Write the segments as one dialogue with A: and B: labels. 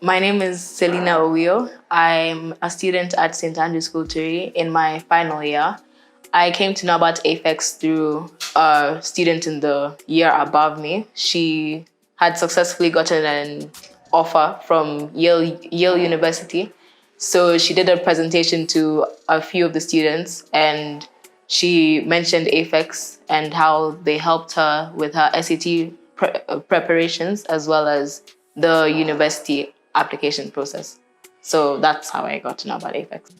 A: My name is Celine. I'm a student at St. Andrew's School Turi in my final year. I came to know about AFEX through a student in the year above me. She had successfully gotten an offer from Yale University. So she did a presentation to a few of the students, and she mentioned AFEX and how they helped her with her SAT preparations as well as the university application process. So that's how I got to know about AFEX.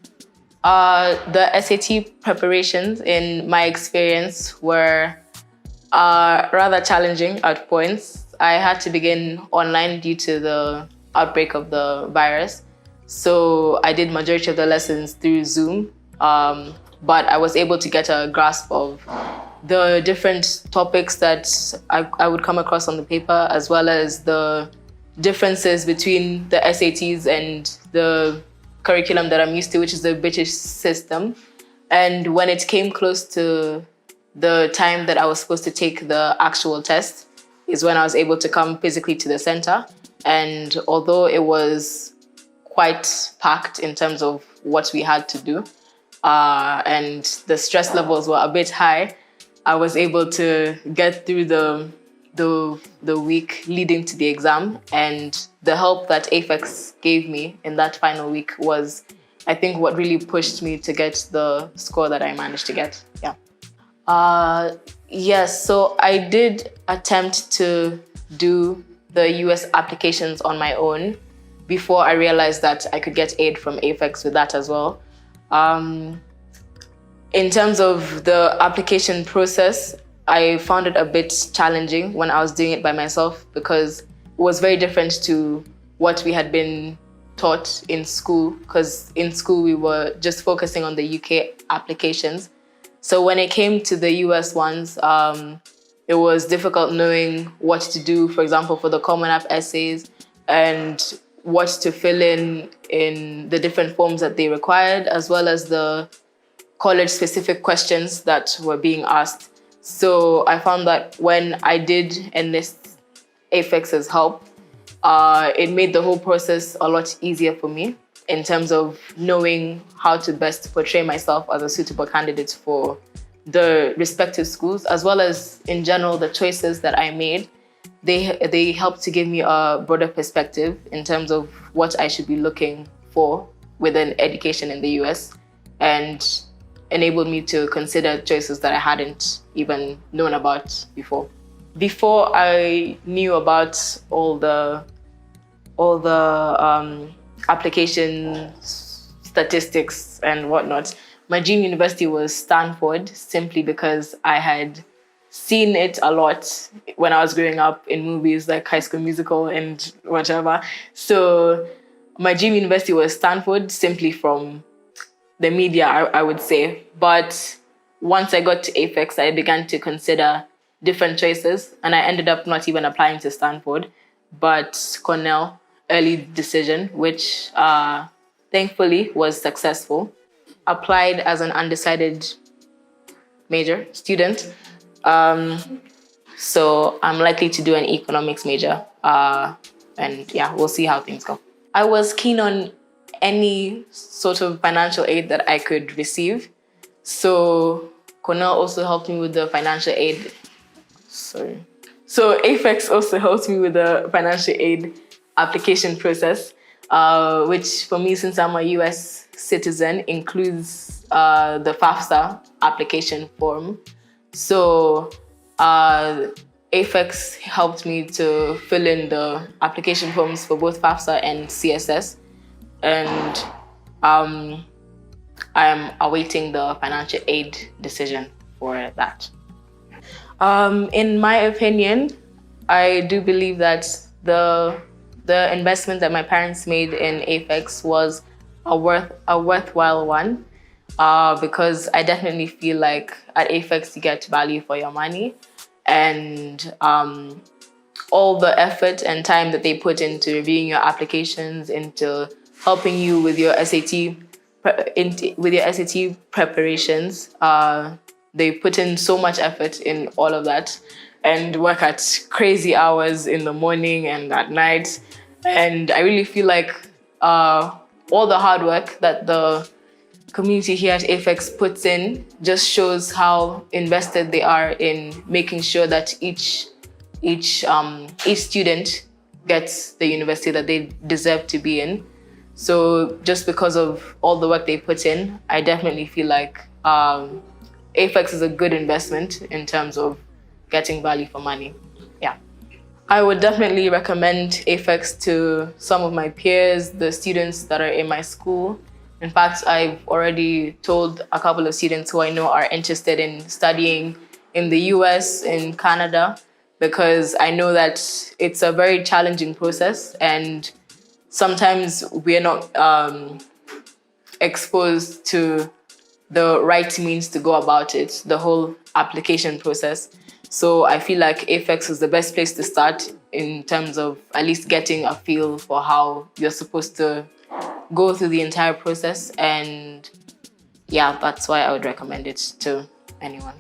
A: The SAT preparations, in my experience, were rather challenging at points. I had to begin online due to the outbreak of the virus. So I did majority of the lessons through Zoom, but I was able to get a grasp of the different topics that I would come across on the paper, as well as the differences between the SATs and the curriculum that I'm used to, which is the British system. And when it came close to the time that I was supposed to take the actual test is when I was able to come physically to the center. And although it was quite packed in terms of what we had to do, and the stress levels were a bit high, I was able to get through the week leading to the exam, and the help that AFEX gave me in that final week was, I think, what really pushed me to get the score that I managed to get. Yes, so I did attempt to do the US applications on my own before I realized that I could get aid from AFEX with that as well. In terms of the application process, I found it a bit challenging when I was doing it by myself because it was very different to what we had been taught in school, because in school we were just focusing on the UK applications. So when it came to the US ones, it was difficult knowing what to do, for example, for the Common App essays, and what to fill in the different forms that they required, as well as the college-specific questions that were being asked. So I found that when I did enlist AFEX's help, it made the whole process a lot easier for me in terms of knowing how to best portray myself as a suitable candidate for the respective schools, as well as in general the choices that I made. They helped to give me a broader perspective in terms of what I should be looking for within education in the US, and enabled me to consider choices that I hadn't even known about before. Before I knew about all the application statistics and whatnot, my dream university was Stanford, simply because I had seen it a lot when I was growing up in movies like High School Musical and whatever. So my dream university was Stanford, simply from the media, I would say. But once I got to AFEX, I began to consider different choices, and I ended up not even applying to Stanford, but Cornell, early decision, which thankfully was successful. Applied as an undecided major student. So I'm likely to do an economics major. And yeah, we'll see how things go. I was keen on any sort of financial aid that I could receive. So Cornell also helped me with the financial aid. So AFEX also helped me with the financial aid application process, which for me, since I'm a US citizen, includes the FAFSA application form. So AFEX helped me to fill in the application forms for both FAFSA and CSS. And I am awaiting the financial aid decision for that. In my opinion, I do believe that the investment that my parents made in AFEX was a worthwhile one, because I definitely feel like at AFEX you get value for your money, and all the effort and time that they put into reviewing your applications, into helping you with your SAT preparations. They put in so much effort in all of that and work at crazy hours in the morning and at night. And I really feel like all the hard work that the community here at AFEX puts in just shows how invested they are in making sure that each student gets the university that they deserve to be in. So just because of all the work they put in, I definitely feel like AFEX is a good investment in terms of getting value for money. Yeah. I would definitely recommend AFEX to some of my peers, the students that are in my school. In fact, I've already told a couple of students who I know are interested in studying in the US, in Canada, because I know that it's a very challenging process and sometimes we're not exposed to the right means to go about it, the whole application process. So I feel like AFEX is the best place to start in terms of at least getting a feel for how you're supposed to go through the entire process. And yeah, that's why I would recommend it to anyone.